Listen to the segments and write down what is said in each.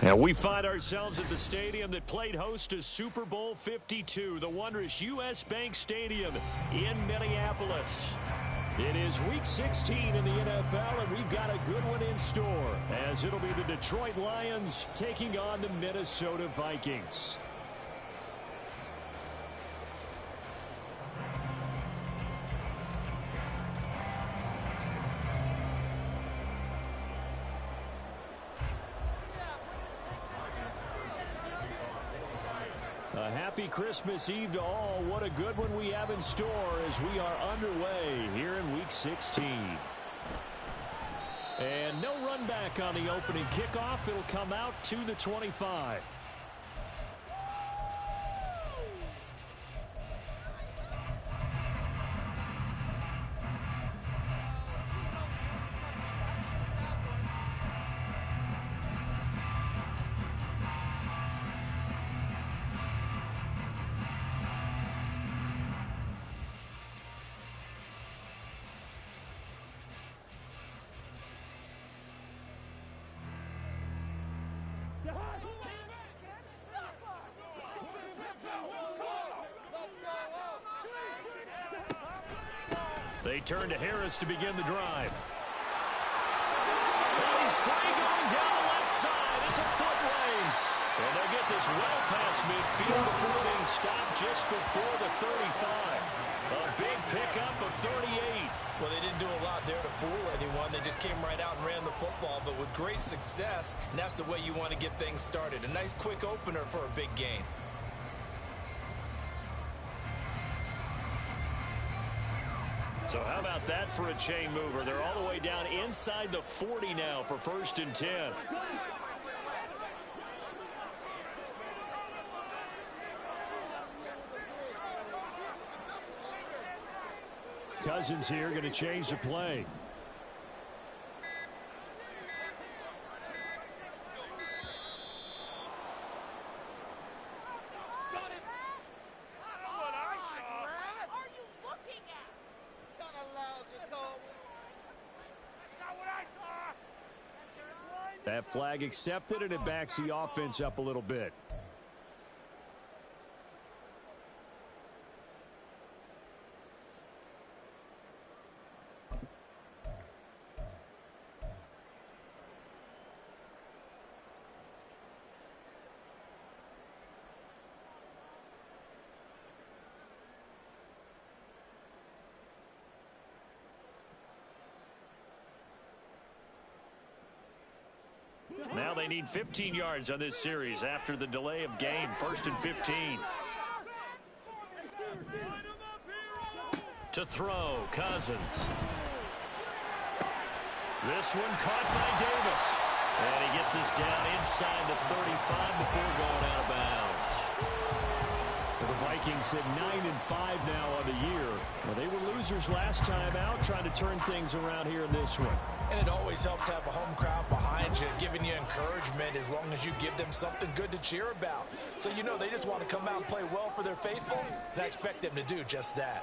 And we find ourselves at the stadium that played host to Super Bowl 52, the wondrous U.S. Bank Stadium in Minneapolis. It is Week 16 in the NFL, and we've got a good one in store, as it'll be the Detroit Lions taking on the Minnesota Vikings. A happy Christmas Eve to all. What a good one we have in store as we are underway here in Week 16. And no run back on the opening kickoff. It'll come out to the 25. They turn to Harris to begin the drive. And he's free going down the left side. It's a foot race. And they'll get this well past midfield before being stopped just before the 35. A big pickup of 38. Well, they didn't do a lot there to fool anyone. They just came right out and ran the football, but with great success, and that's the way you want to get things started. A nice quick opener for a big game. So how about that for a chain mover? They're all the way down inside the 40 now for 1st and 10. Cousins here going to change the play. That flag accepted, and it backs the offense up a little bit. Now they need 15 yards on this series after the delay of game. 1st and 15. To throw, Cousins. This one caught by Davis. And he gets us down inside the 35 before going out of bounds. Well, the Vikings at 9-5 now on the year. Well, they were losers last time out, trying to turn things around here in this one. And it always helps to have a home crowd behind you, giving you encouragement as long as you give them something good to cheer about. So you know they just want to come out and play well for their faithful, and I expect them to do just that.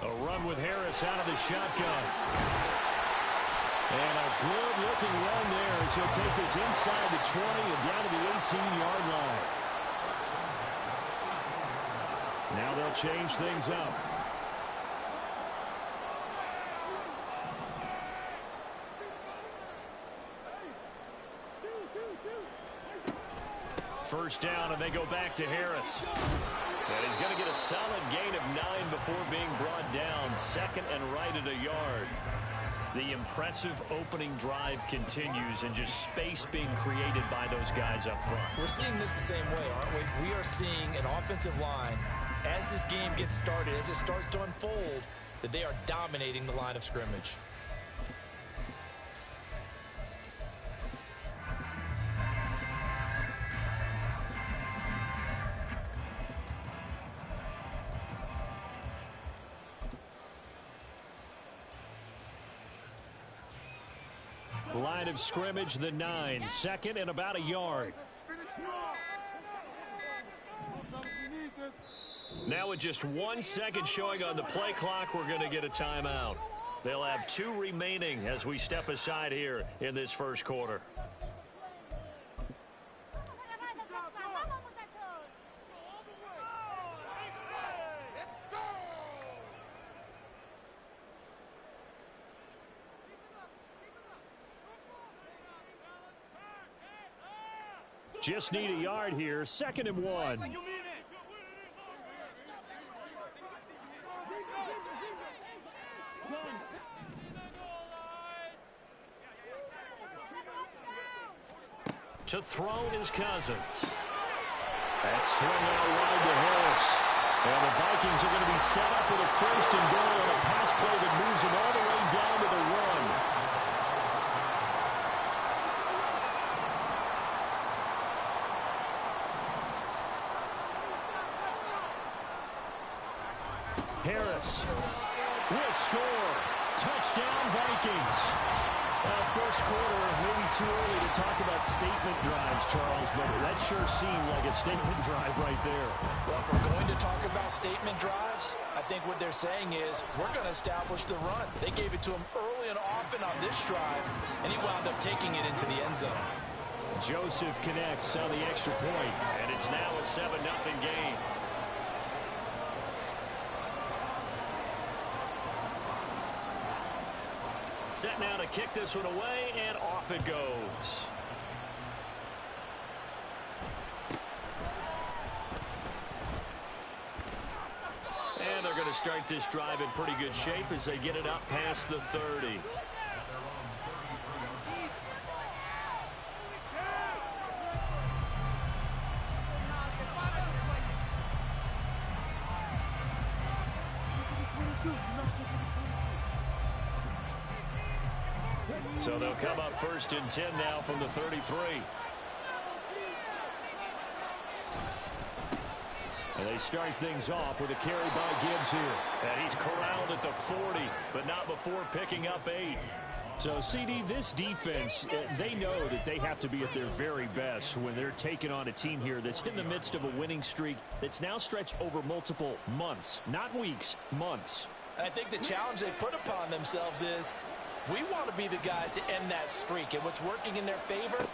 A run with Harris out of the shotgun. And a good-looking run there as he'll take this inside the 20 and down to the 18-yard line. Now they'll change things up. First down, and they go back to Harris. And he's going to get a solid gain of 9 before being brought down. 2nd and right at a yard. The impressive opening drive continues, and just space being created by those guys up front. We're seeing this the same way, aren't we? We are seeing an offensive line, as this game gets started, as it starts to unfold, that they are dominating the line of scrimmage. Line of scrimmage, the 9. 2nd and about a yard. Now with just 1 second showing on the play clock, we're going to get a timeout. They'll have 2 remaining as we step aside here in this first quarter. Just need a yard here, 2nd and 1. To throw is Cousins. That's swung out wide to Harris. And the Vikings are going to be set up with a 1st and goal on a pass play that moves them all the way down to the 1. Harris will score. Touchdown, Vikings. First quarter, maybe too early to talk about statement drives, Charles, but that sure seemed like a statement drive right there. Well, if we're going to talk about statement drives, I think what they're saying is we're going to establish the run. They gave it to him early and often on this drive, and he wound up taking it into the end zone. Joseph connects on the extra point, and it's now a 7-0 game. Set now to kick this one away, and off it goes. And they're going to start this drive in pretty good shape as they get it up past the 30. So they'll come up 1st and 10 now from the 33. And they start things off with a carry by Gibbs here. And he's corralled at the 40, but not before picking up 8. So, CD, this defense, they know that they have to be at their very best when they're taking on a team here that's in the midst of a winning streak that's now stretched over multiple months, not weeks, months. And I think the challenge they put upon themselves is we want to be the guys to end that streak. And what's working in their favor,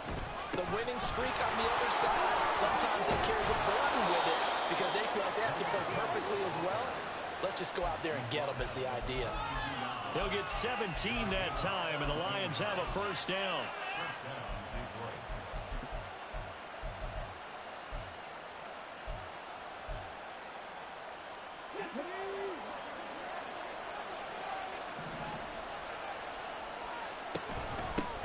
the winning streak on the other side. Sometimes it carries a burden with it because they feel like they have to play perfectly as well. Let's just go out there and get them is the idea. They'll get 17 that time, and the Lions have a 1st down.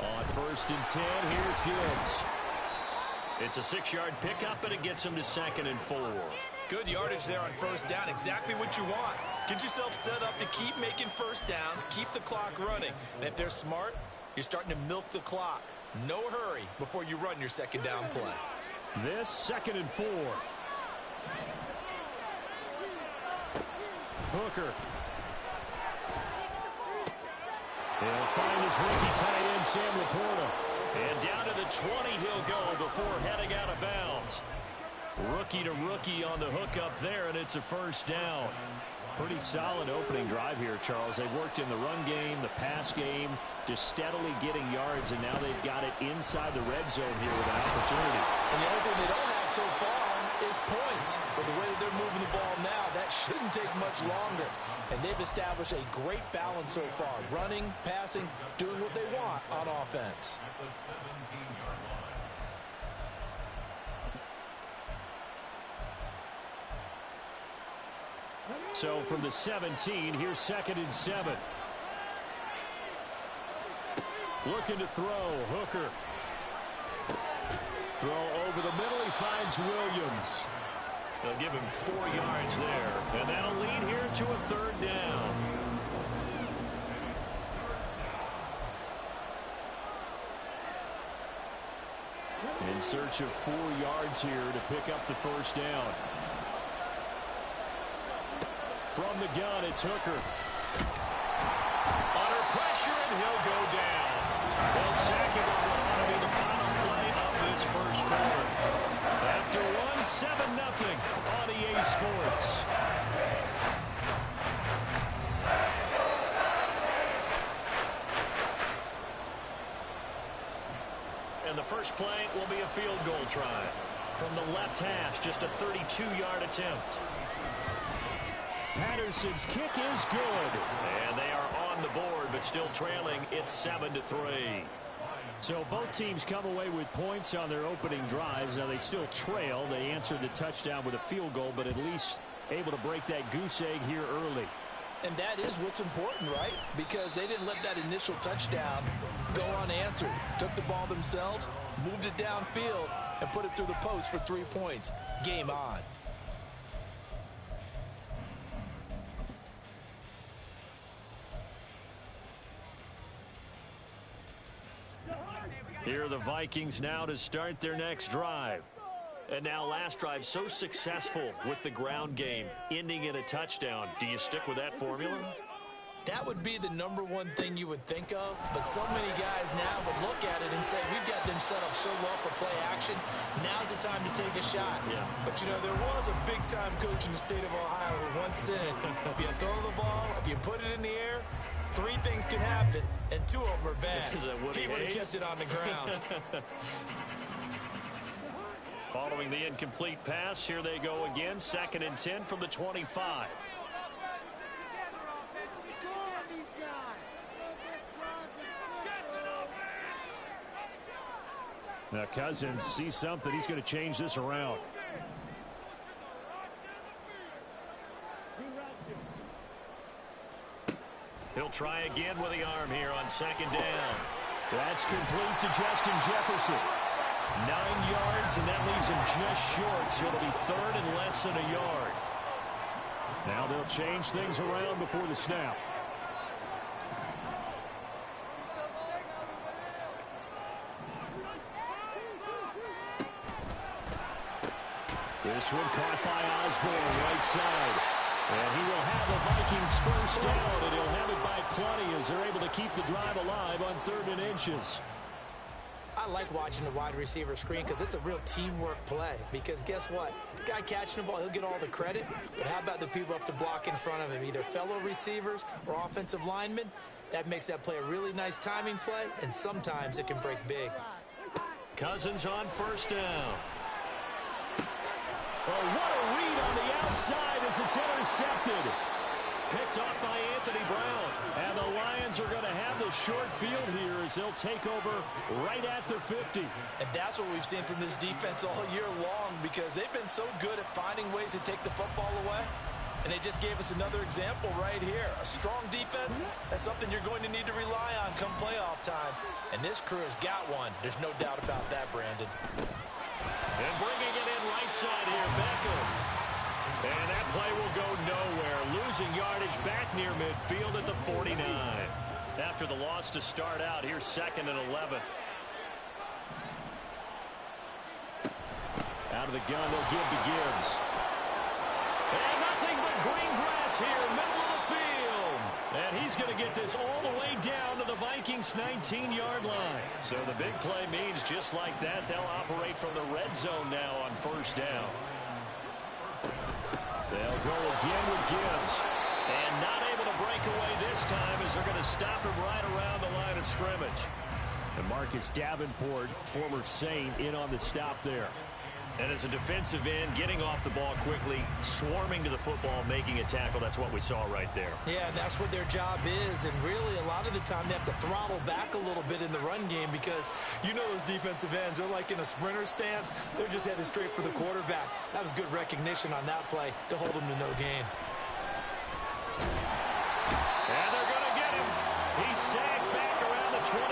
On 1st and 10, here's Gibbs. It's a 6-yard pickup, and it gets him to 2nd and 4. Good yardage there on 1st down. Exactly what you want. Get yourself set up to keep making 1st downs, keep the clock running. And if they're smart, you're starting to milk the clock. No hurry before you run your 2nd down play. This 2nd and 4. Hooker. He'll find his rookie tight end, Sam Laporta. And down to the 20 he'll go before heading out of bounds. Rookie to rookie on the hookup there, and it's a 1st down. Pretty solid opening drive here, Charles. They've worked in the run game, the pass game, just steadily getting yards, and now they've got it inside the red zone here with an opportunity. And the only thing they don't have so far is points. But the way that they're moving the ball now, that shouldn't take much longer. And they've established a great balance so far. Running, passing, doing what they want on offense. So from the 17, here's 2nd and 7. Looking to throw, Hooker. Throw over the middle, he finds Williams. They'll give him 4 yards there, and that'll lead here to a 3rd down. In search of 4 yards here to pick up the 1st down. From the gun, it's Hooker. Under pressure, and he'll go down. They'll sack him on what ought to be the final play of this first quarter. After 1, 7-0 on EA Sports. the first play will be a field goal try. From the left hash, just a 32-yard attempt. Patterson's kick is good. And they are on the board, but still trailing. It's 7-3. So both teams come away with points on their opening drives. Now they still trail. They answered the touchdown with a field goal, but at least able to break that goose egg here early. And that is what's important, right? Because they didn't let that initial touchdown go unanswered. Took the ball themselves, moved it downfield, and put it through the post for 3 points. Game on. Here are the Vikings now to start their next drive. And now last drive so successful with the ground game, ending in a touchdown. Do you stick with that formula? That would be the #1 thing you would think of, but so many guys now would look at it and say, we've got them set up so well for play action. Now's the time to take a shot. Yeah. But, you know, there was a big-time coach in the state of Ohio who once said, if you throw the ball, if you put it in the air, 3 things can happen, and 2 of them are bad. He would have kept it on the ground. Following the incomplete pass, here they go again. 2nd and 10 from the 25. Now Cousins sees something. He's going to change this around. He'll try again with the arm here on 2nd down. That's complete to Justin Jefferson. 9 yards, and that leaves him just short, so it'll be 3rd and less than a yard. Now they'll change things around before the snap. This one caught by Osborne, right side. And he will have the Vikings first down, and he'll have it by plenty as they're able to keep the drive alive on 3rd and inches. I like watching the wide receiver screen because it's a real teamwork play. Because guess what? The guy catching the ball, he'll get all the credit. But how about the people up to block in front of him, either fellow receivers or offensive linemen? That makes that play a really nice timing play, and sometimes it can break big. Cousins on 1st down. Oh, what a read on the outside as it's intercepted. Picked off by Anthony Brown. And the Lions are going to have the short field here as they'll take over right at the 50. And that's what we've seen from this defense all year long, because they've been so good at finding ways to take the football away. And they just gave us another example right here. A strong defense, that's something you're going to need to rely on come playoff time. And this crew has got one. There's no doubt about that, Brandon. And bringing it in right side here, Beckham. And that play will go nowhere. Losing yardage back near midfield at the 49. After the loss to start out, here's 2nd and 11. Out of the gun, they'll give to Gibbs. And nothing but green grass here, middle of the field. And he's going to get this all the way down to the Vikings' 19-yard line. So the big play means just like that, they'll operate from the red zone now on 1st down. They'll go again with Gibbs. And not able to break away this time as they're going to stop him right around the line of scrimmage. And Marcus Davenport, former Saint, in on the stop there. And as a defensive end, getting off the ball quickly, swarming to the football, making a tackle, that's what we saw right there. Yeah, that's what their job is. And really, a lot of the time, they have to throttle back a little bit in the run game because you know those defensive ends, they're like in a sprinter stance. They're just headed straight for the quarterback. That was good recognition on that play to hold them to no gain. And they're going to get him. He's sagged back around the 28.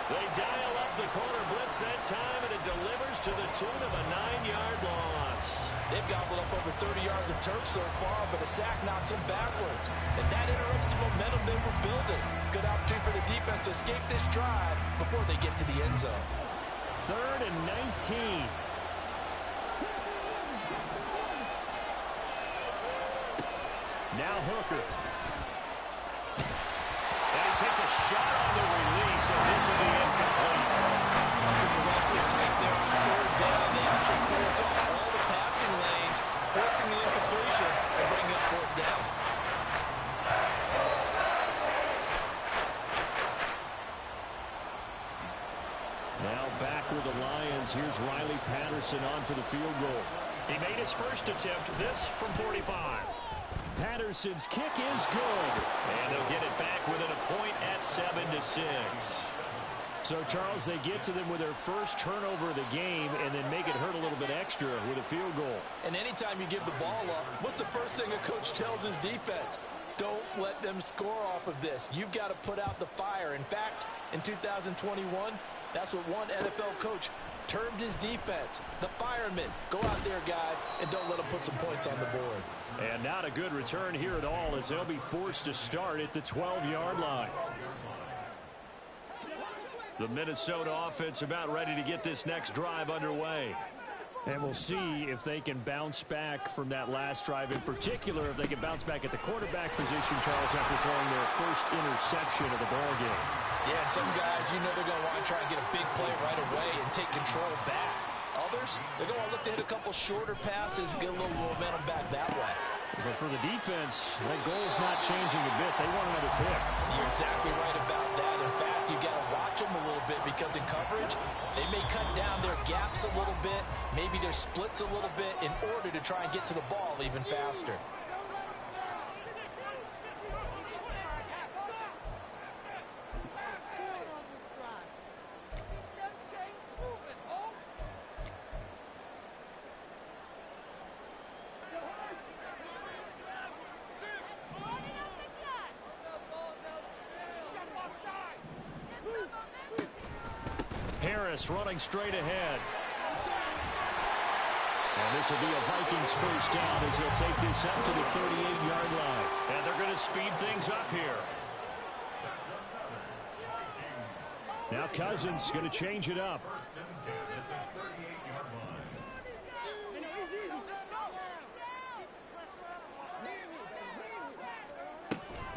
They dial up the corner blitz that time, and it delivers to the tune of a 9-yard loss. They've gobbled up over 30 yards of turf so far, but a sack knocks them backwards. And that interrupts the momentum they were building. Good opportunity for the defense to escape this drive before they get to the end zone. 3rd and 19. Now Hooker. And he takes a shot on the release as this will be incomplete. Coverage is awfully tight there on 3rd down. They actually closed off all the passing lanes, forcing the incompletion and bringing up 4th down. as here's Riley Patterson on for the field goal. He made his first attempt, this from 45. Patterson's kick is good. And they'll get it back within a point at 7-6. So, Charles, they get to them with their first turnover of the game and then make it hurt a little bit extra with a field goal. And anytime you give the ball up, what's the first thing a coach tells his defense? Don't let them score off of this. You've got to put out the fire. In fact, in 2021, that's what one NFL coach termed his defense. The firemen. Go out there, guys, and don't let them put some points on the board. And not a good return here at all as they'll be forced to start at the 12-yard line. The Minnesota offense about ready to get this next drive underway. And we'll see if they can bounce back from that last drive. In particular, if they can bounce back at the quarterback position, Charles, after throwing their first interception of the ballgame. Yeah, and some guys, you know they're going to want to try and get a big play right away and take control back. Others, they're going to look to hit a couple shorter passes and get a little momentum back that way. But for the defense, that goal's not changing a bit. They want another pick. You're exactly right about that. In fact, you got to watch them a little bit because in coverage, they may cut down their gaps a little bit, maybe their splits a little bit in order to try and get to the ball even faster. Harris running straight ahead. And this will be a Vikings first down as they'll take this up to the 38-yard line. And they're going to speed things up here. Now Cousins going to change it up.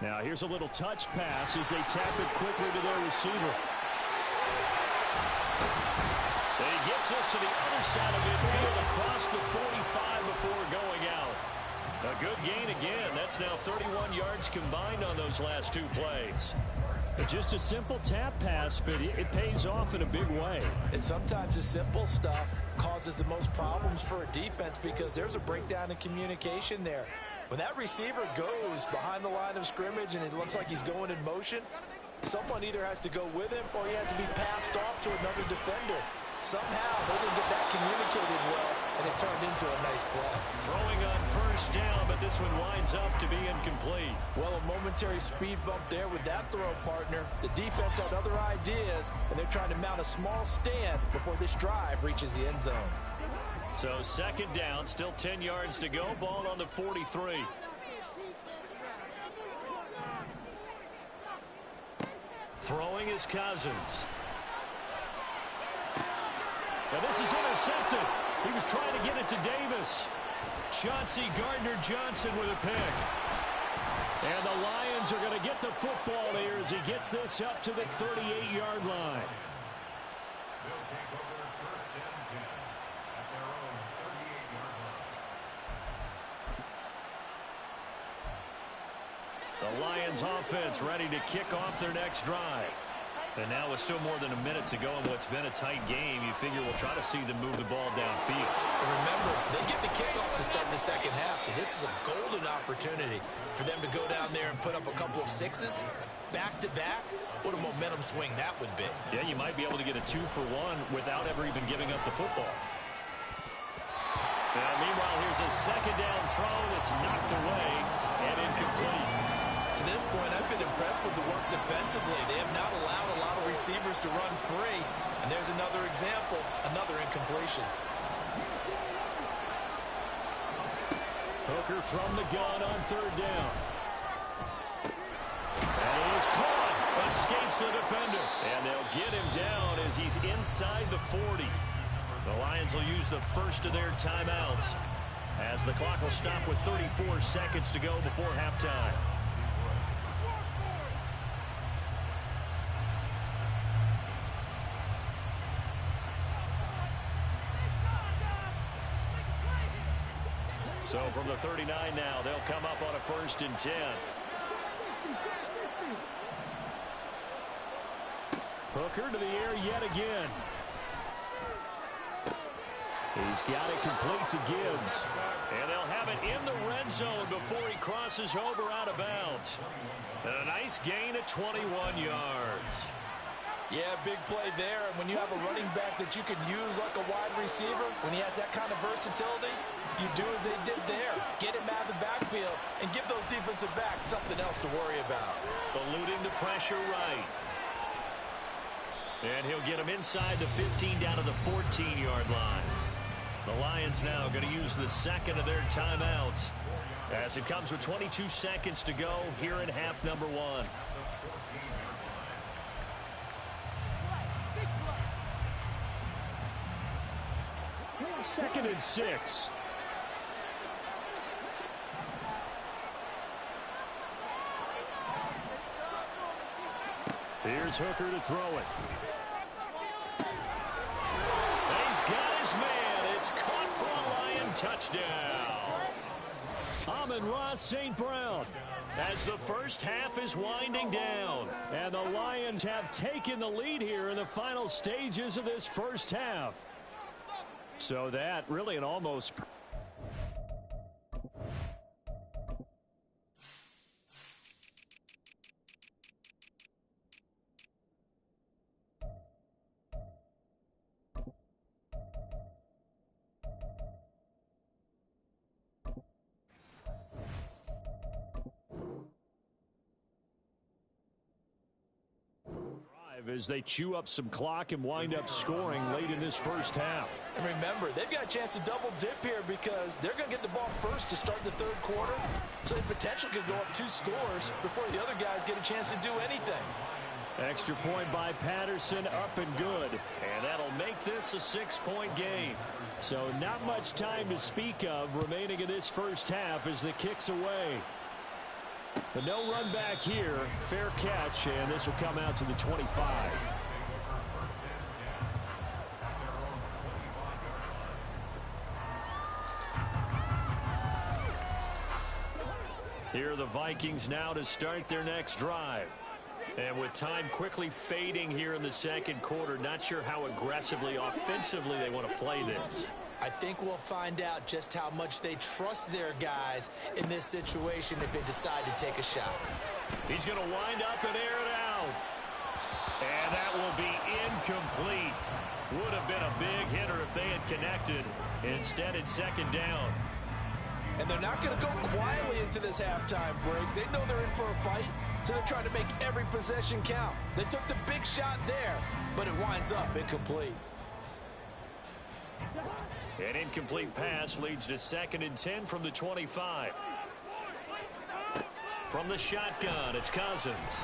Now here's a little touch pass as they tap it quickly to their receiver. And he gets us to the other side of midfield across the 45 before going out. A good gain again. That's now 31 yards combined on those last two plays. Just a simple tap pass, but it pays off in a big way. And sometimes the simple stuff causes the most problems for a defense because there's a breakdown in communication there. When that receiver goes behind the line of scrimmage and it looks like he's going in motion, someone either has to go with him or he has to be passed off to another defender. Somehow they didn't get that communicated well, and it turned into a nice play. Throwing on first down, but this one winds up to be incomplete. Well, a momentary speed bump there with that throw, partner. The defense had other ideas, and they're trying to mount a small stand before this drive reaches the end zone. So second down, still 10 yards to go. Ball on the 43. Throwing is Cousins. Now this is intercepted. He was trying to get it to Davis. Chauncey Gardner-Johnson with a pick. And the Lions are going to get the football here as he gets this up to the 38-yard line. The Lions offense ready to kick off their next drive. And now with still more than a minute to go in what's been a tight game, you figure we'll try to see them move the ball downfield. And remember, they get the kickoff to start the second half, so this is a golden opportunity for them to go down there and put up a couple of sixes back-to-back. What a momentum swing that would be. Yeah, you might be able to get a 2-for-1 without ever even giving up the football. Now, meanwhile, here's a second down throw that's knocked away and incomplete. To this point, I've been impressed with the work defensively. They have not allowed a lot of receivers to run free. And there's another example, another incompletion. Hooker from the gun on third down. And he is caught. Escapes the defender. And they'll get him down as he's inside the 40. The Lions will use the first of their timeouts as the clock will stop with 34 seconds to go before halftime. So from the 39 now, they'll come up on a 1st and 10. Hooker to the air yet again. He's got it complete to Gibbs. And they'll have it in the red zone before he crosses over out of bounds. And a nice gain at 21 yards. Yeah, big play there. And when you have a running back that you can use like a wide receiver, when he has that kind of versatility, you do as they did there. Get him out of the backfield and give those defensive backs something else to worry about. Eluding the pressure right. And he'll get him inside the 15 down to the 14-yard line. The Lions now going to use the second of their timeouts as it comes with 22 seconds to go here in half number one. Second and 6. Here's Hooker to throw it. He's got his man. It's caught for a Lion touchdown. Amon-Ra St. Brown as the first half is winding down. And the Lions have taken the lead here in the final stages of this first half. So that really an almost... as they chew up some clock and wind up scoring late in this first half. And remember, they've got a chance to double dip here because they're going to get the ball first to start the third quarter. So the potential could go up 2 scores before the other guys get a chance to do anything. Extra point by Patterson, up and good. And that'll make this a 6-point game. So not much time to speak of remaining in this first half as the kick's away. But no run back here. Fair catch, and this will come out to the 25. Here are the Vikings now to start their next drive. And with time quickly fading here in the second quarter, not sure how aggressively, offensively they want to play this. I think we'll find out just how much they trust their guys in this situation if they decide to take a shot. He's going to wind up and air it out. And that will be incomplete. Would have been a big hitter if they had connected. Instead, it's second down. And they're not going to go quietly into this halftime break. They know they're in for a fight, so they're trying to make every possession count. They took the big shot there, but it winds up incomplete. An incomplete pass leads to 2nd and 10 from the 25. From the shotgun, it's Cousins.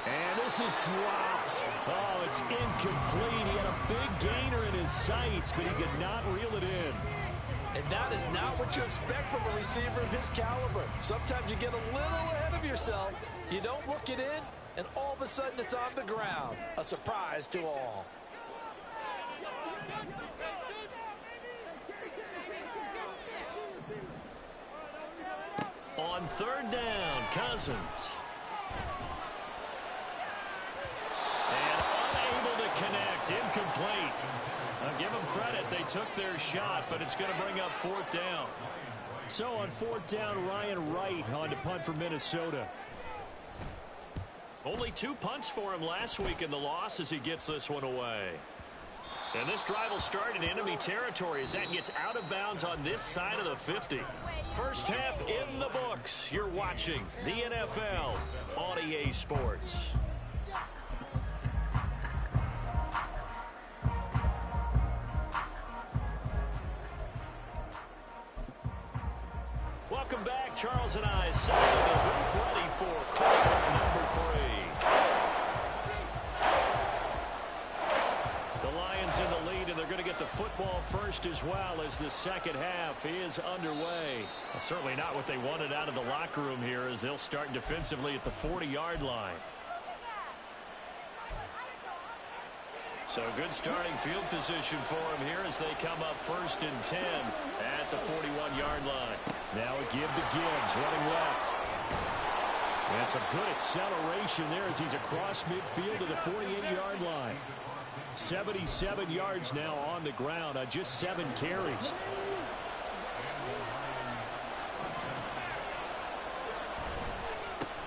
And this is dropped. Oh, it's incomplete. He had a big gainer in his sights, but he could not reel it in. And that is not what you expect from a receiver of his caliber. Sometimes you get a little ahead of yourself. You don't look it in, and all of a sudden it's on the ground. A surprise to all. On 3rd down, Cousins. And unable to connect, incomplete. I'll give them credit, they took their shot, but it's going to bring up 4th down. So on 4th down, Ryan Wright on to punt for Minnesota. Only 2 punts for him last week in the loss as he gets this one away. And this drive will start in enemy territory as that gets out of bounds on this side of the 50. First half in the books. You're watching the NFL on EA Sports. Welcome back. Charles and I sat in the booth ready for quarter number 3. The Lions in the lead, and they're going to get the football first as well as the second half is underway. Well, certainly not what they wanted out of the locker room here as they'll start defensively at the 40-yard line. So good starting field position for them here as they come up 1st and 10 at the 41-yard line. Now a give to Gibbs, running left. And some good acceleration there as he's across midfield to the 48-yard line. 77 yards now on the ground on just 7 carries.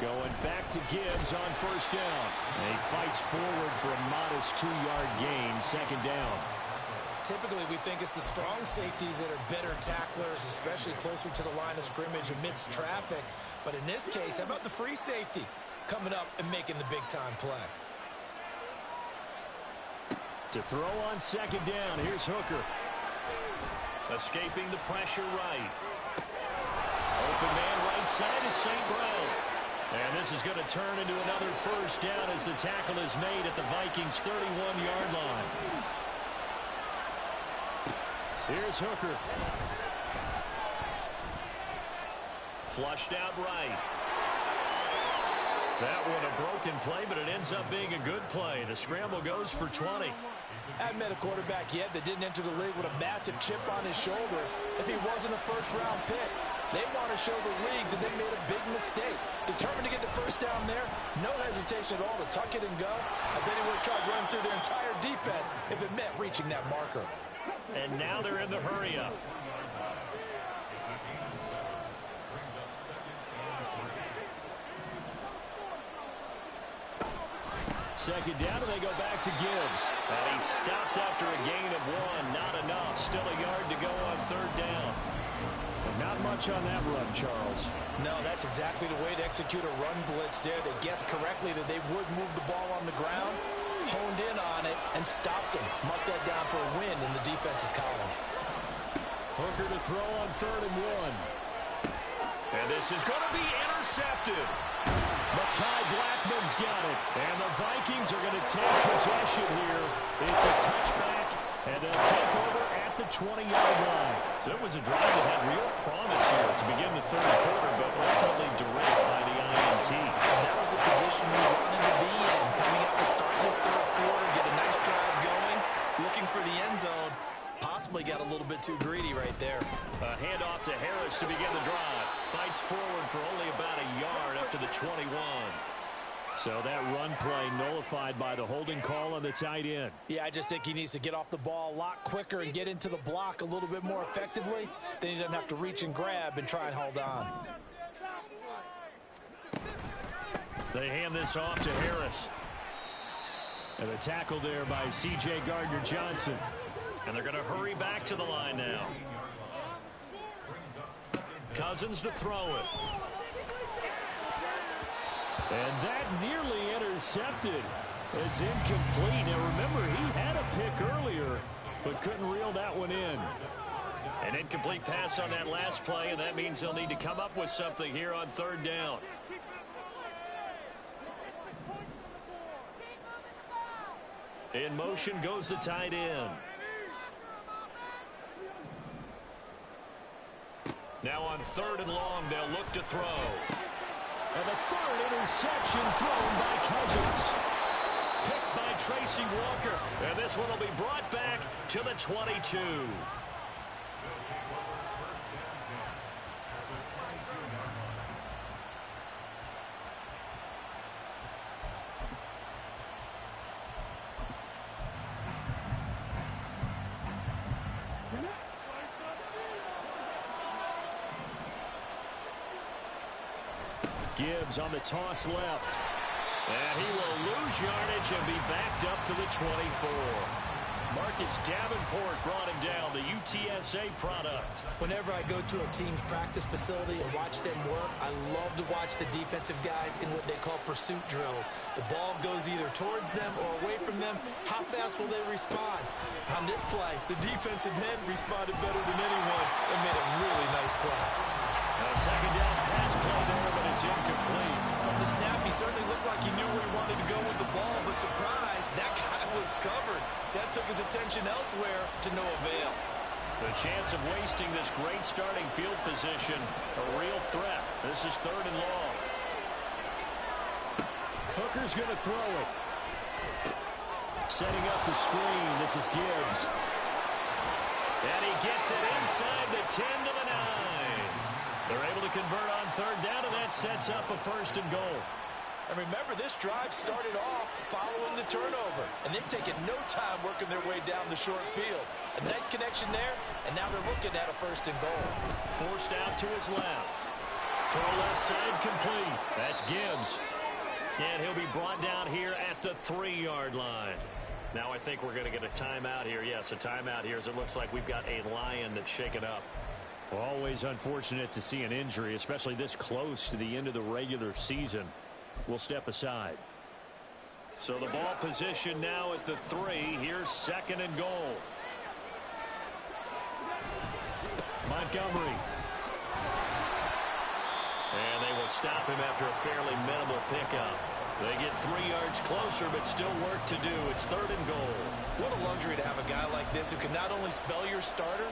Going back to Gibbs on first down. And he fights forward for a modest 2-yard gain, second down. Typically, we think it's the strong safeties that are better tacklers, especially closer to the line of scrimmage amidst traffic. But in this case, how about the free safety coming up and making the big-time play? To throw on second down, here's Hooker. Escaping the pressure right. Open man right side is St. Brown. And this is going to turn into another first down as the tackle is made at the Vikings' 31-yard line. Here's Hooker. Flushed out right. That one a broken play, but it ends up being a good play. The scramble goes for 20. Haven't met a quarterback yet that didn't enter the league with a massive chip on his shoulder if he wasn't a first-round pick. They want to show the league that they made a big mistake. Determined to get the first down there, no hesitation at all to tuck it and go. I bet he would have tried running through their entire defense if it meant reaching that marker. And now they're in the hurry-up. Second down, and they go back to Gibbs. And he stopped after a gain of 1. Not enough. Still a yard to go on third down. But not much on that run, Charles. No, that's exactly the way to execute a run blitz there. They guessed correctly that they would move the ball on the ground, honed in on it, and stopped them. Mark that down for a win in the defense's column. Hooker to throw on 3rd and 1. And this is going to be intercepted. Mekhi Blackman's got it. And the Vikings are going to take possession here. It's a touchback, and they'll take over at the 20-yard line. So it was a drive that had real promise here to begin the third quarter, but ultimately derailed by the INT. And that was the position we wanted to be in. Coming out to start this third quarter, get a nice drive going, looking for the end zone. Possibly got a little bit too greedy right there. A handoff to Harris to begin the drive. Fights forward for only about a yard up to the 21. So that run play nullified by the holding call on the tight end. Yeah, I just think he needs to get off the ball a lot quicker and get into the block a little bit more effectively. Then he doesn't have to reach and grab and try and hold on. They hand this off to Harris. And a tackle there by C.J. Gardner-Johnson. And they're going to hurry back to the line now. Cousins to throw it. And that nearly intercepted. It's incomplete. Now remember, he had a pick earlier, but couldn't reel that one in. An incomplete pass on that last play, and that means they'll need to come up with something here on third down. In motion goes the tight end. Now on 3rd and long, they'll look to throw. And the 3rd interception thrown by Cousins. Picked by Tracy Walker. And this one will be brought back to the 22. Gibbs on the toss left. And he will lose yardage and be backed up to the 24. Marcus Davenport brought him down, the UTSA product. Whenever I go to a team's practice facility and watch them work, I love to watch the defensive guys in what they call pursuit drills. The ball goes either towards them or away from them. How fast will they respond? On this play, the defensive end responded better than anyone and made a really nice play. A second down pass play there, but it's incomplete. From the snap, he certainly looked like he knew where he wanted to go with the ball, but surprise, that guy was covered. That took his attention elsewhere to no avail. The chance of wasting this great starting field position, a real threat. This is 3rd and long. Hooker's going to throw it. Setting up the screen, this is Gibbs. And he gets it inside the 10 to the 9. They're able to convert on 3rd down, and that sets up a 1st and goal. And remember, this drive started off following the turnover, and they've taken no time working their way down the short field. A nice connection there, and now they're looking at a first and goal. Forced out to his left. Throw left side complete. That's Gibbs. And he'll be brought down here at the 3-yard line. Now I think we're going to get a timeout here. Yes, a timeout here as it looks like we've got a Lion that's shaken up. Well, always unfortunate to see an injury, especially this close to the end of the regular season. We'll step aside. So the ball position now at the 3. Here's second and goal. Montgomery. And they will stop him after a fairly minimal pickup. They get 3 yards closer, but still work to do. It's third and goal. What a luxury to have a guy like this who can not only spell your starter,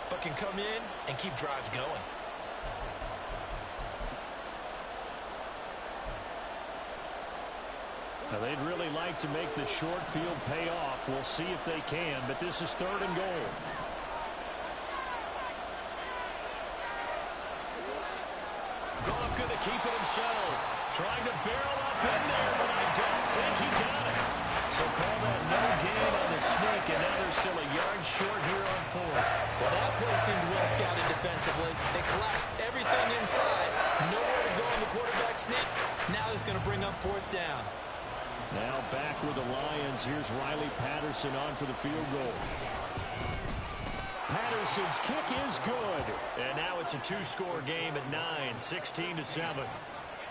but can come in and keep drives going. Now, they'd really like to make the short field pay off. We'll see if they can, but this is third and goal. Goff going to keep it himself. Trying to barrel up in there, but I don't think he got it. So call that no gain on the sneak, and now they're still a yard short here on fourth. Well, that play seemed well scouted defensively. They collapsed everything inside. Nowhere to go in the quarterback sneak. Now he's going to bring up fourth down. Now back with the Lions. Here's Riley Patterson on for the field goal. Patterson's kick is good. And now it's a 2-score game at 9, 16-7.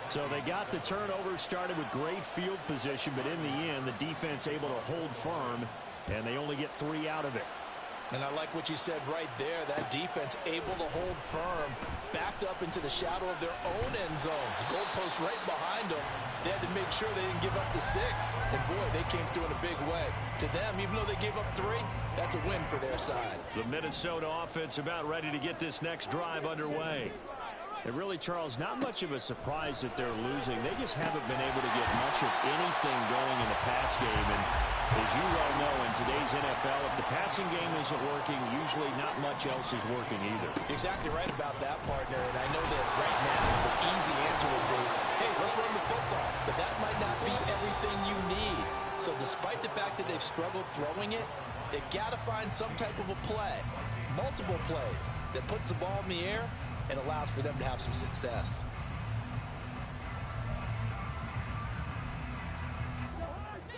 So they got the turnover, started with great field position, but in the end, the defense able to hold firm, and they only get 3 out of it. And I like what you said right there. That defense able to hold firm, backed up into the shadow of their own end zone. The goalpost right behind them. They had to make sure they didn't give up the 6. And, boy, they came through in a big way. To them, even though they gave up 3, that's a win for their side. The Minnesota offense about ready to get this next drive underway. And really, Charles, not much of a surprise that they're losing. They just haven't been able to get much of anything going in the pass game. And as you well know, in today's NFL, if the passing game isn't working, usually not much else is working either. Exactly right about that, partner. And I know that right now the easy answer would be, hey, let's run the football. But that might not be everything you need. So despite the fact that they've struggled throwing it, they've got to find some type of a play, multiple plays, that puts the ball in the air and allows for them to have some success.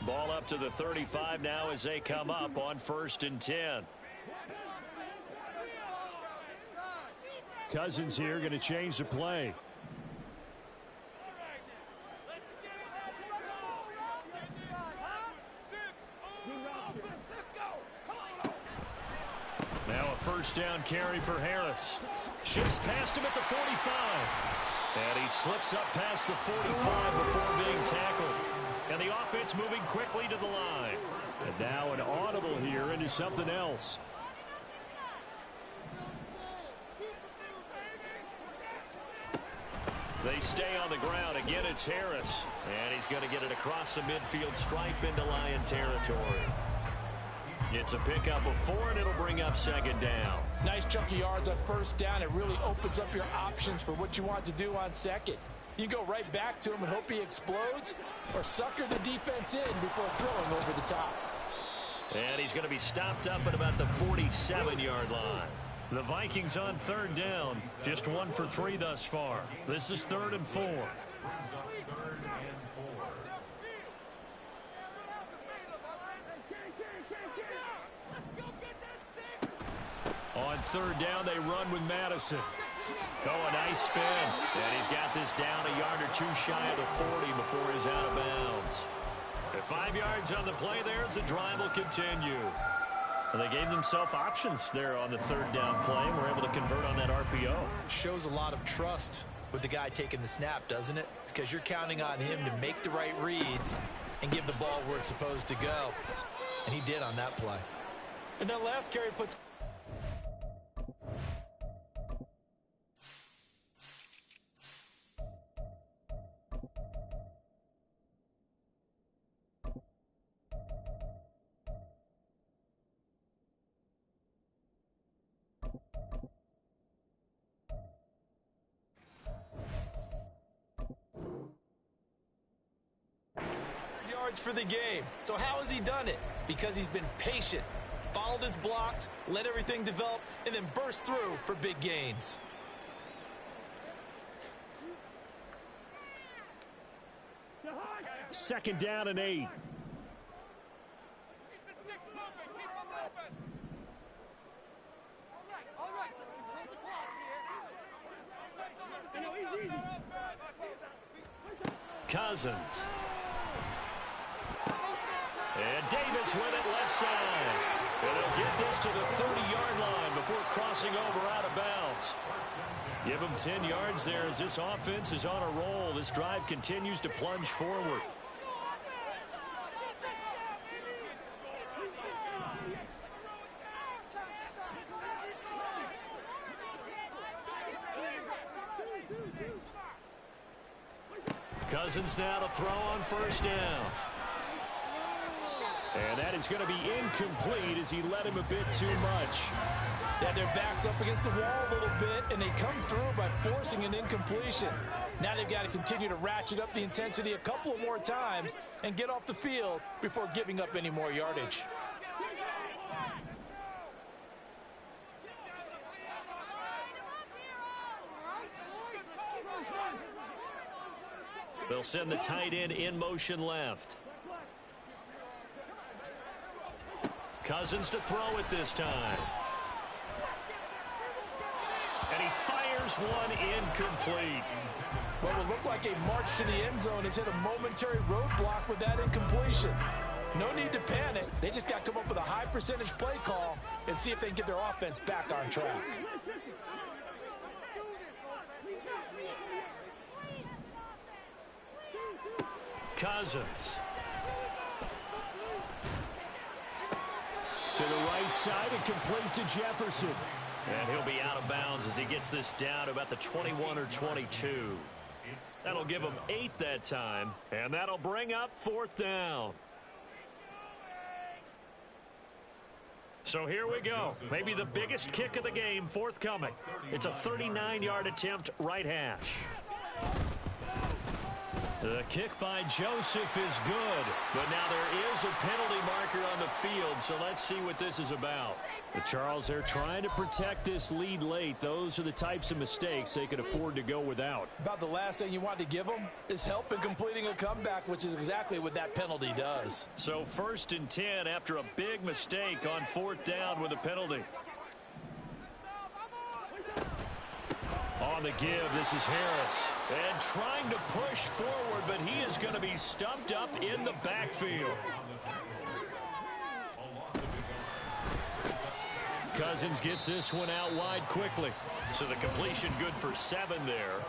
Ball up to the 35 now as they come up on 1st and 10. Cousins here going to change the play. Now a first down carry for Harris. Shifts past him at the 45. And he slips up past the 45 before being tackled. And the offense moving quickly to the line. And now an audible here into something else. They stay on the ground. Again, it's Harris. And he's going to get it across the midfield stripe into Lion territory. It's a pickup of 4, and it'll bring up second down. Nice chunk of yards on first down. It really opens up your options for what you want to do on second. You go right back to him and hope he explodes, or sucker the defense in before throwing over the top. And he's going to be stopped up at about the 47-yard line. The Vikings on third down. Just 1 for 3 thus far. This is 3rd and 4. On third down, they run with Madison. Oh, a nice spin. And he's got this down a yard or 2 shy of the 40 before he's out of bounds. At 5 yards on the play there, the drive will continue. And they gave themselves options there on the third down play and were able to convert on that RPO. Shows a lot of trust with the guy taking the snap, doesn't it? Because you're counting on him to make the right reads and give the ball where it's supposed to go. And he did on that play. And that last carry puts... yards for the game. So how has he done it? Because he's been patient, followed his blocks, let everything develop, and then burst through for big gains. Second down and 8. Cousins. And Davis with it left side. And they'll get this to the 30-yard line before crossing over out of bounds. Give them 10 yards there as this offense is on a roll. This drive continues to plunge forward. Cousins now to throw on first down. And that is going to be incomplete as he led him a bit too much. Yeah, their back's up against the wall a little bit, and they come through by forcing an incompletion. Now they've got to continue to ratchet up the intensity a couple of more times and get off the field before giving up any more yardage. They'll send the tight end in motion left. Cousins to throw it this time. And he fires one incomplete. What will look like a march to the end zone has hit a momentary roadblock with that incompletion. No need to panic. They just got to come up with a high percentage play call and see if they can get their offense back on track. Cousins. To the right side and complete to Jefferson. And he'll be out of bounds as he gets this down about the 21 or 22. That'll give him 8 that time. And that'll bring up fourth down. So here we go. Maybe the biggest kick of the game forthcoming. It's a 39-yard attempt right hash. The kick by Joseph is good, but now there is a penalty marker on the field, so let's see what this is about. The Charles, they're trying to protect this lead late. Those are the types of mistakes they could afford to go without. About the last thing you want to give them is help in completing a comeback, which is exactly what that penalty does. So 1st and 10 after a big mistake on fourth down with a penalty. On the give, this is Harris. And trying to push forward, but he is going to be stumped up in the backfield. Cousins gets this one out wide quickly. So the completion good for 7 there.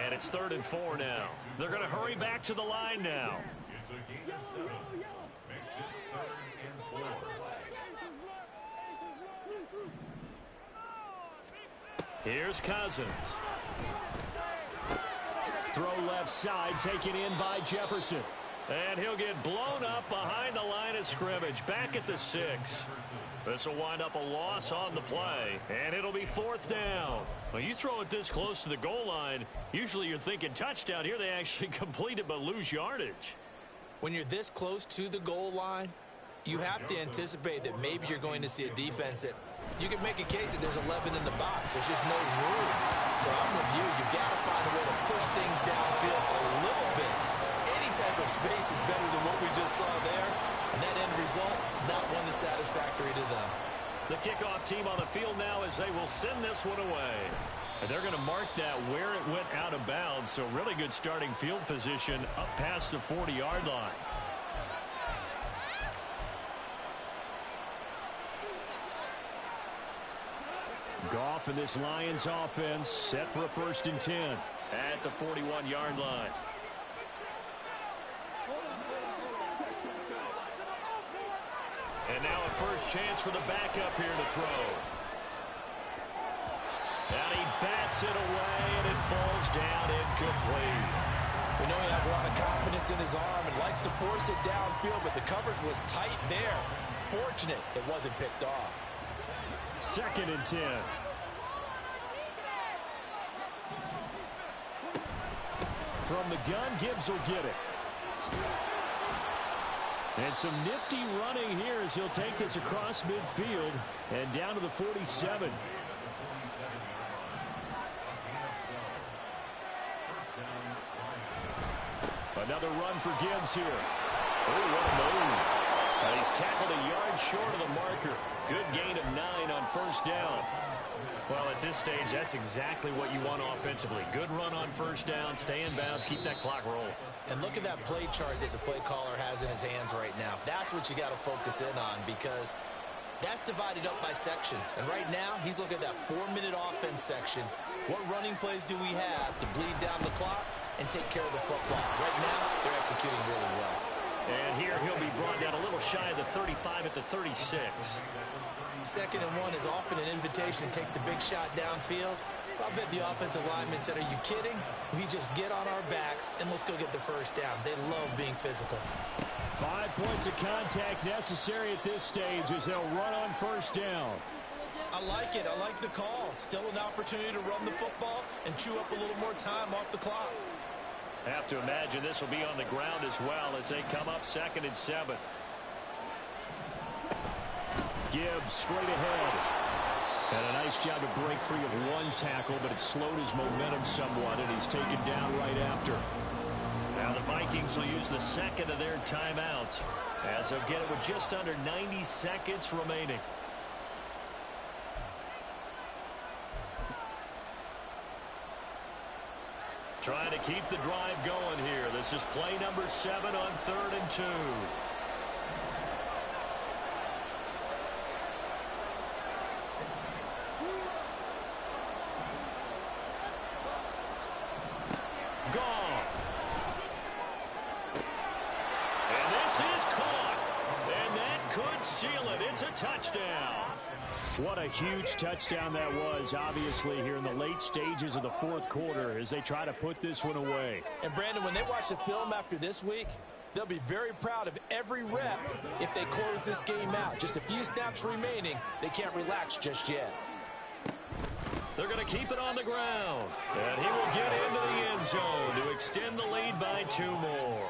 And it's 3rd and 4 now. They're going to hurry back to the line now. Here's Cousins. Throw left side, taken in by Jefferson. And he'll get blown up behind the line of scrimmage, back at the 6. This will wind up a loss on the play, and it'll be 4th down. Well, you throw it this close to the goal line, usually you're thinking touchdown. Here they actually complete it but lose yardage. When you're this close to the goal line, you have to anticipate that maybe you're going to see a defense that you can make a case that there's 11 in the box. There's just no room. So I'm with you. You've got to find a way to push things downfield a little bit. Any type of space is better than what we just saw there. And that end result, not one that's satisfactory to them. The kickoff team on the field now as they will send this one away. And they're going to mark that where it went out of bounds. So really good starting field position up past the 40-yard line. Goff and this Lions offense set for a 1st and 10 at the 41-yard line. And now a first chance for the backup here to throw. And he bats it away, and it falls down incomplete. We know he has a lot of confidence in his arm and likes to force it downfield, but the coverage was tight there. Fortunate it wasn't picked off. 2nd and 10. From the gun, Gibbs will get it. And some nifty running here as he'll take this across midfield and down to the 47. Another run for Gibbs here. Oh, what a move. And he's tackled a yard short of the marker. Good gain of 9 on first down. Well, at this stage, that's exactly what you want offensively. Good run on first down, stay in bounds, keep that clock rolling. And look at that play chart that the play caller has in his hands right now. That's what you got to focus in on, because that's divided up by sections. And right now, he's looking at that 4-minute offense section. What running plays do we have to bleed down the clock and take care of the football? Right now, they're executing really well. And here he'll be brought down a little shy of the 35 at the 36. 2nd and 1 is often an invitation to take the big shot downfield. I bet the offensive lineman said, are you kidding? We just get on our backs and let's go get the first down. They love being physical. 5 points of contact necessary at this stage as they'll run on first down. I like it. I like the call. Still an opportunity to run the football and chew up a little more time off the clock. Have to imagine this will be on the ground as well as they come up 2nd and 7. Gibbs straight ahead. And a nice job to break free of 1 tackle, but it slowed his momentum somewhat, and he's taken down right after. Now the Vikings will use the 2nd of their timeouts as they'll get it with just under 90 seconds remaining. Trying to keep the drive going here. This is play number 7 on 3rd and 2. Touchdown. What a huge touchdown that was, obviously, here in the late stages of the 4th quarter as they try to put this one away. And, Brandon, when they watch the film after this week, they'll be very proud of every rep if they close this game out. Just a few snaps remaining. They can't relax just yet. They're going to keep it on the ground. And he will get into the end zone to extend the lead by 2 more.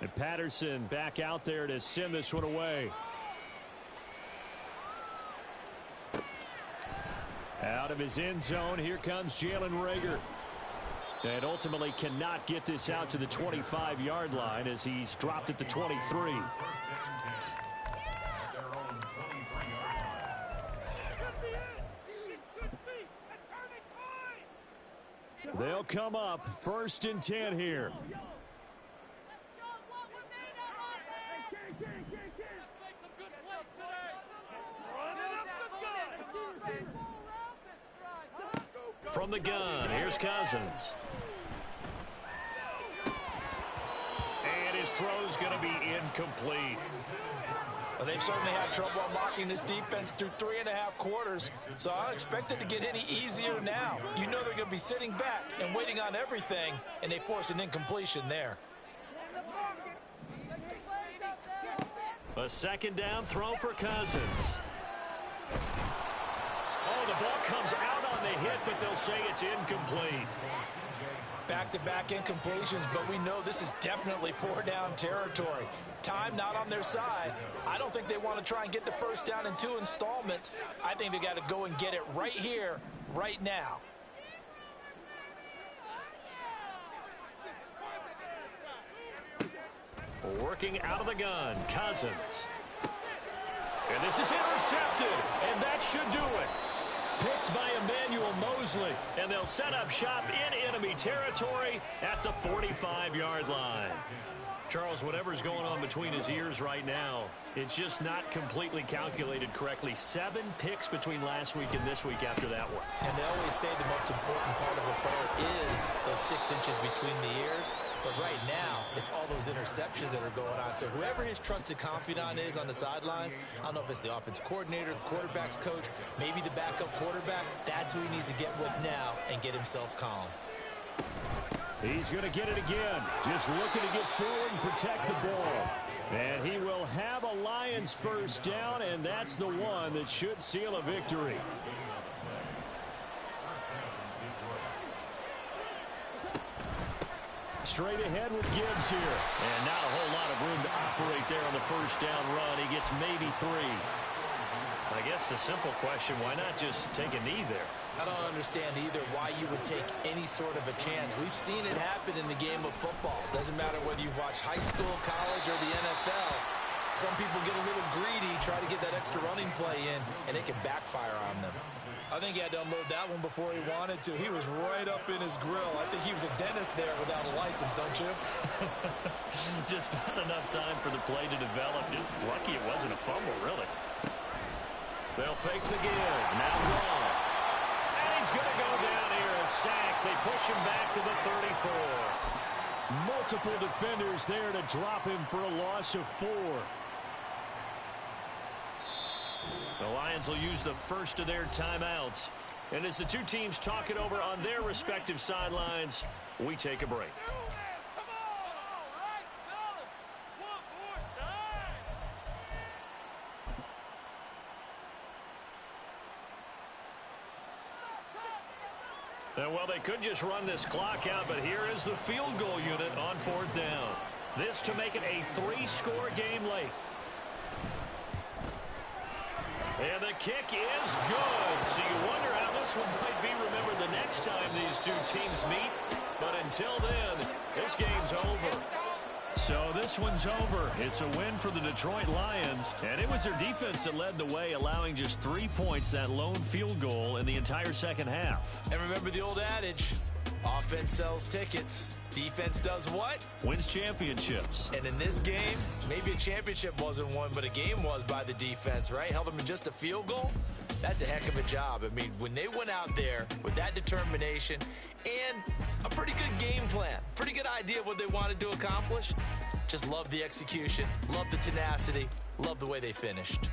And Patterson back out there to send this one away. Out of his end zone, here comes Jalen Reagor. And ultimately cannot get this out to the 25-yard line as he's dropped at the 23. They'll come up 1st and 10 here. From the gun, here's Cousins. And his throw's going to be incomplete. Well, they've certainly had trouble unlocking this defense through 3.5 quarters, so I don't expect it to get any easier now. You know they're going to be sitting back and waiting on everything, and they force an incompletion there. A 2nd down throw for Cousins. Oh, the ball comes out on the hit, but they'll say it's incomplete. Back-to-back incompletions, but we know this is definitely 4-down territory. Time not on their side. I don't think they want to try and get the first down in 2 installments. I think they got to go and get it right here, right now. Working out of the gun, Cousins. And this is intercepted, and that should do it. Picked by Emmanuel Mosley, and they'll set up shop in enemy territory at the 45-yard line. Charles, whatever's going on between his ears right now, it's just not completely calculated correctly. 7 picks between last week and this week after that one. And they always say the most important part of a player is those 6 inches between the ears. But right now, it's all those interceptions that are going on. So whoever his trusted confidant is on the sidelines, I don't know if it's the offensive coordinator, the quarterback's coach, maybe the backup quarterback, that's who he needs to get with now and get himself calm. He's going to get it again. Just looking to get forward and protect the ball. And he will have a Lions first down, and that's the one that should seal a victory. straight ahead with Gibbs here. And not a whole lot of room to operate there on the first down run. He gets maybe 3. I guess the simple question, why not just take a knee there? I don't understand either why you would take any sort of a chance. We've seen it happen in the game of football. Doesn't matter whether you've watched high school, college, or the NFL. Some people get a little greedy, try to get that extra running play in, and it can backfire on them. I think he had to unload that one before he wanted to. He was right up in his grill. I think he was a dentist there without a license, don't you? Just not enough time for the play to develop. Just lucky it wasn't a fumble, really. They'll fake the give. Now Goff. And he's going to go down here. A sack. They push him back to the 34. Multiple defenders there to drop him for a loss of 4. The Lions will use the first of their timeouts. And as the two teams talk it over on their respective sidelines, we take a break. Well, they could just run this clock out, but here is the field goal unit on 4th down. This to make it a 3-score game late. And the kick is good. So you wonder how this one might be remembered the next time these two teams meet. But until then, this game's over. So this one's over. It's a win for the Detroit Lions. And it was their defense that led the way, allowing just 3 points, that lone field goal in the entire second half. And remember the old adage, offense sells tickets. Defense does what? Wins championships. And in this game, maybe a championship wasn't won, but a game was by the defense, right? Held them in just a field goal. That's a heck of a job. I mean, when they went out there with that determination and a pretty good game plan, pretty good idea of what they wanted to accomplish, just love the execution, love the tenacity, love the way they finished.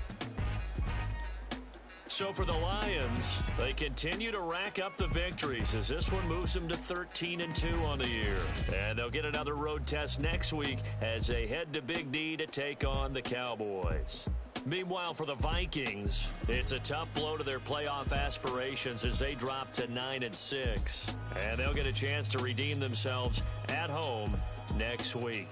So for the Lions, they continue to rack up the victories as this one moves them to 13-2 on the year. And they'll get another road test next week as they head to Big D to take on the Cowboys. Meanwhile, for the Vikings, it's a tough blow to their playoff aspirations as they drop to 9-6. And they'll get a chance to redeem themselves at home next week.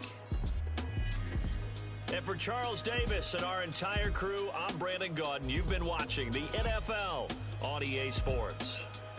And for Charles Davis and our entire crew, I'm Brandon Gaudin. You've been watching the NFL on EA Sports.